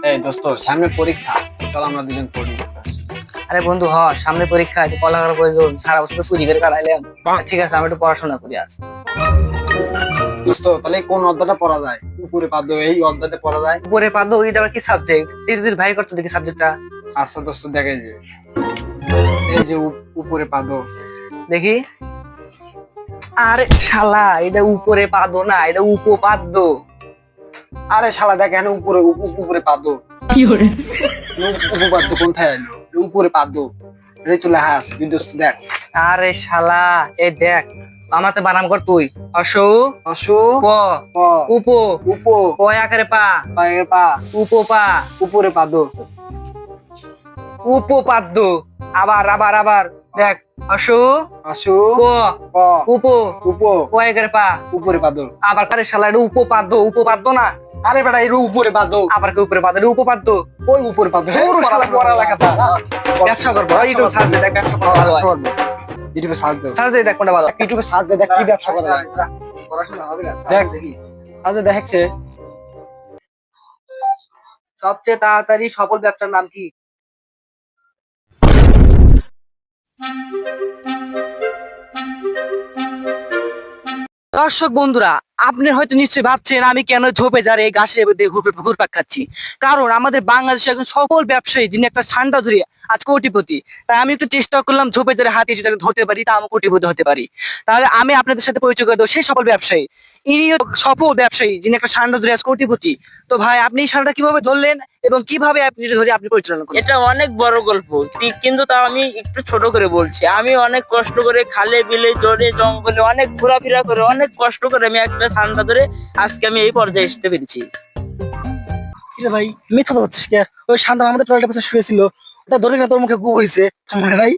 এই দোস্ত, সামনে পরীক্ষা, চল আমরা দুজন পড়ি। আরে বন্ধু সামনে পরীক্ষা, একটু পড়ালেখার প্রয়োজন, সারা বছর তো চুরি করে কাটাইলাম। ঠিক আছে, আমি একটু পড়াশোনা করি আজ। দোস্ত, তাহলে কোন অধ্যায়টা পড়া যায়? উপরে পাদ্য এই অধ্যায়টা পড়া যায়? উপরে পাদো, ওইটা আবার কি সাবজেক্ট? তুই ভাই করছো দেখি সাবজেক্টটা। আচ্ছা দোস্ত, দেখে যে এই যে উপরে পাদ্য। দেখি। আরে শালা, এটা উপরে পাদো না, এটা উপপাদ্য। আরে শালা দেখ, এখানে উপরে উপরে পাদ্য। কি করে? উপপাদ্য কোনথায় এলো? উপরে পাদ্য এই তো লেখা আছে, তুই দোস্ত দেখ। আরে শালা, এই দেখ, আমাতে বানাম কর তুই। অসু অসু প প উপ উপ প আকারে পা পায়ের পা উপপা উপরে পাদ্য। উপপাদ্য। আবার আবার আবার দেখ। অসু অসু প প উপ উপ প আকারে পা উপরে পাদ্য। আবার কারে শালা, এটা উপপাদ্য, উপপাদ্য না। আরে বেটা, এর উপরে পাদ্য। আবার কি উপরে পাদ্য? এটা উপপাদ্য। ওই উপরে পাদ্য। পুরো শালা পড়ালেখাটা। ব্যবসা করবো, ইউটিউব সার্চ দে, দেখ ব্যবসা করতে ভালো হয়। ইউটিউবে সার্চ দে, সার্চ দে, দেখ কোনটা ভালো। ইউটিউবে সার্চ দে, দেখ কি ব্যবসা করা যায়। পড়াশোনা হবে না, দেখ। দেখি। আচ্ছা দেখছে সবচেয়ে তাড়াতাড়ি সফল ব্যবসার নাম কি? দর্শক বন্ধুরা, আপনি হয়তো নিশ্চয়ই ভাবছেন আমি কেন ঝোপে যারে এই গাছের মধ্যে ঘুরপাক খাচ্ছি। কারণ আমাদের বাংলাদেশে একজন সফল ব্যবসায়ী, যিনি একটা ঠান্ডা ধরে আজ কোটিপতি। তাই আমি একটু চেষ্টা করলাম ঝোপে যারে হাতে যদি ধরতে পারি তা আমি কোটিপতি হতে পারি। তাহলে আমি আপনাদের সাথে পরিচয় করে দেবো সেই সফল ব্যবসায়ী। ইনি সফল ব্যবসায়ী, যিনি একটা ঠান্ডা ধরে আজ কোটিপতি। তো ভাই, আপনি এই ঠান্ডা কিভাবে ধরলেন এবং কিভাবে আপনি ধরে আপনি পরিচালনা করলেন? এটা অনেক বড় গল্প, কিন্তু তাও আমি একটু ছোট করে বলছি। আমি অনেক কষ্ট করে খালে বিলে জলে জঙ্গলে অনেক ঘোরাফেরা করে অনেক কষ্ট করে আমি একটা ঠান্ডা ধরে আজকে আমি এই পর্যায়ে আসতে পেরেছি। কিরে ভাই, মিথ্যা তো হচ্ছিস কে? ওই শান্ত আমাদের টয়লেটের পাশে শুয়েছিল, ওটা ধরে কিনা তোর মুখে গু হয়েছে, মনে নাই?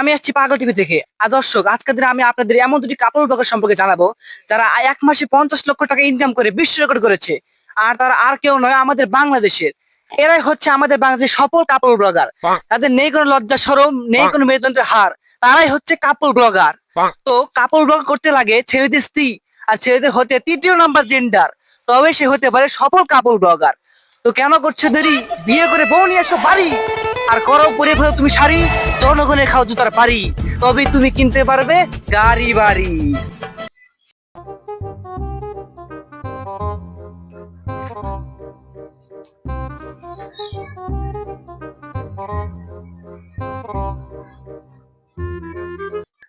আমি আসছি পাগল টিভি থেকে। আর দর্শক, আজকের দিনে আমি আপনাদের এমন দুটি কাপড় ব্লগার সম্পর্কে জানাবো, যারা এক মাসে 50 লক্ষ টাকা ইনকাম করে বিশ্ব রেকর্ড করেছে। আর তারা আর কেউ নয়, আমাদের বাংলাদেশের। এরাই হচ্ছে আমাদের বাংলাদেশের সফল কাপড় ব্লগার। তাদের নেই কোনো লজ্জা শরম, নেই কোনো মেরুদণ্ডের হার। তারাই হচ্ছে কাপড় ব্লগার। তো কাপড় ব্লগ করতে লাগে ছেলেদের স্ত্রী, আর ছেলেদের হতে তৃতীয় নাম্বার জেন্ডার, তবে সে হতে পারে সফল কাপড় ব্লগার। তো কেন করছো দেরি? বিয়ে করে বউ নিয়ে এসো বাড়ি, আর করো পরে ফেলো তুমি শাড়ি, জনগণের খাও জুতার পারি, তবে তুমি কিনতে পারবে গাড়ি বাড়ি।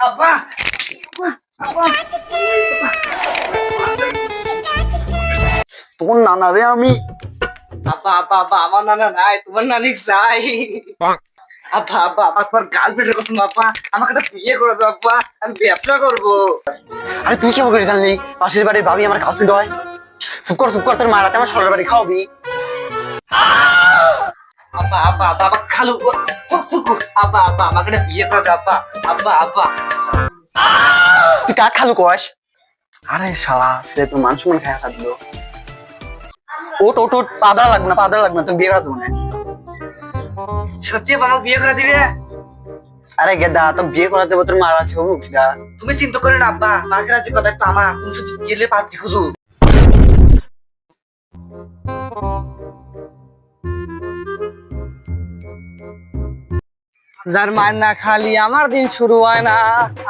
আব্বা, তোর নানা রে আমি। আব্বা, আব্বা, আব্বা, আমার নানা নাই, তোমার নানি চাই। আব্বা, আব্বা, আমার তোমার গার্লফ্রেন্ডের কসম আব্বা, আমাকে একটা বিয়ে করে দাও আব্বা, আমি ব্যবসা করবো। আরে তুই কেমন করে জানলি পাশের বাড়ির ভাবি আমার গার্লফ্রেন্ড হয়? চুপ কর, তোর মারাতে আমার শ্বশুরের বাড়ি খাওয়াবি। আব্বা, আব্বা, আব্বা, আমার খালু, আব্বা, আব্বা, আমাকে একটা বিয়ে করে দাও আব্বা, আব্বা, আব্বা। তুই কাক খালু কস? আরে শালা, সে তো মান সম্মান খায় থাকলো। ওট ওট ওট, পাদরা লাগবে না, তুমি বিয়ে করা দেবো না। সত্যি আব্বা, আমাকে বিয়ে করে দিবে? আরে গেদা, তো বিয়ে করা দেবো, তোর মারা আছে মুখটা। তুমি চিন্তা করে না আব্বা, মাকে রাজি কথা তো আমার, তুমি শুধু গেলে পাত্রী খুঁজো। যার মার না খালি আমার দিন শুরু হয় না,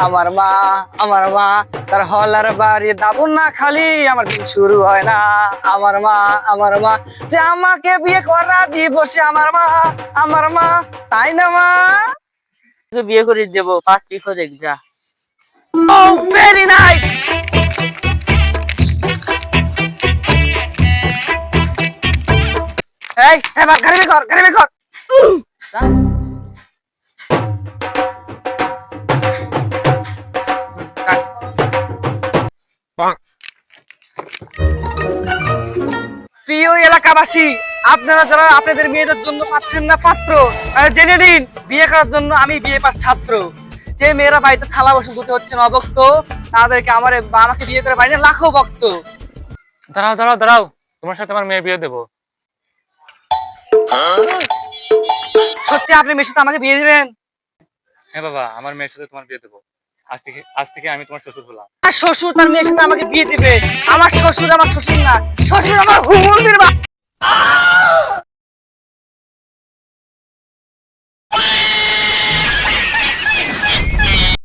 আমার মা তার হলার বাড়ি দাবুন না খালি আমার দিন শুরু হয় না, আমার মা যে আমাকে বিয়ে করা দিবসে, আমার মা, তাই না মা? তোকে বিয়ে করে দেবো, পাত্রী খোঁজ যা। Oh, very nice. এই, গাড়ি বের কর। এলাকাবাসী, আপনারা যারা আপনাদের মেয়েদের জন্য পাচ্ছেন না পাত্র, জেনে নিন বিয়ে করার জন্য আমি বিয়ে পাস ছাত্র। যে মেয়েরা বাড়িতে থালা বসে ধুতে হচ্ছে না অভক্ত, তাদেরকে আমাকে বিয়ে করে বাড়ি লাখো ভক্ত। দাঁড়াও দাঁড়াও দাঁড়াও, তোমার সাথে আমার মেয়ে বিয়ে দেবো। সত্যি আপনি মেয়ের সাথে আমাকে বিয়ে দিবেন? হ্যাঁ বাবা, আমার মেয়ের সাথে তোমার বিয়ে দেবো। আজ থেকে আমি তোমার শ্বশুর হলাম। আর শ্বশুর তার মেয়ের সাথে আমাকে বিয়ে দিবে? আমার শ্বশুর আমার শ্বশুর না, শ্বশুর আমার হুমুন্দির